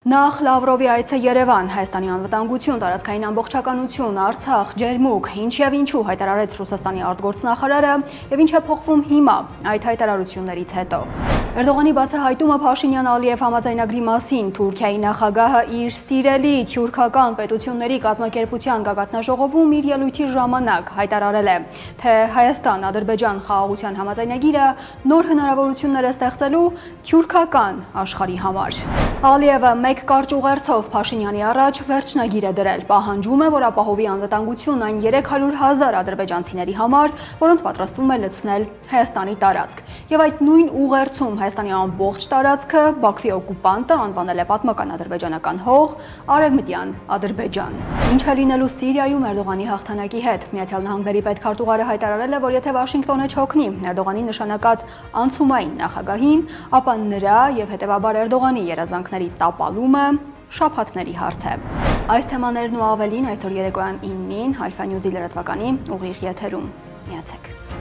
Նախ Լավրովի այցը Երևան, Հայաստանի անվտանգություն, տարածքային ամբողջականություն, Արցախ, ջերմուկ, ինչ եւ ինչու հայտարարեց Ռուսաստանի արտգործնախարարը եւ ինչ է փոխվում հիմա այդ հայտարարություններից հետո։ Էրդողանի բացահայտումը Փաշինյան-Ալիև համաձայնագրի մասին Թուրքիայի նախագահը իր սիրելի թյուրքական պետությունների կազմակերպության գագաթնաժողովում իր ելույթի ժամանակ հայտարարել է, թե Հայաստան-Ադրբեջան խաղաղության համաձայնագիրը նոր հնարավորություններ է ստեղծելու թյուրքական աշխարհի համար։ Ալիևը մեկ կարճ ուղերձով Փաշինյանի առաջ վերջնագիր է դրել, պահանջում է, որ ապահովի անվտանգություն այն 300,000 ադրբեջանցիների համար, որոնց պատրաստվում է լցնել Հայաստանի տարածք։ Եվ այդ նույն ուղերձում Հայաստանի ամբողջ տարածքը Բաքվի օկուպանտը անվանել է պատմական ադրբեջանական հող, Արևմտյան Ադրբեջան։ Ինչ է լինելու Սիրիայում Էրդողանի հաղթանակի հետ։ Միացյալ Նահանգների պետքարտուղարը հայտարարել է, որ եթե Վաշինգտոնը չօգնի Էրդողանի նշանակած անցումային նախագահին, ապա նրա եւ հետեւաբար Էրդողանի երազանքների տապալումը շաբաթների հարց է։ Այս թեմաներն ու ավելին այսօր երեկոյան 9-ին Alpha News-ի լրատվականի ուղիղ եթերում։ Միացեք։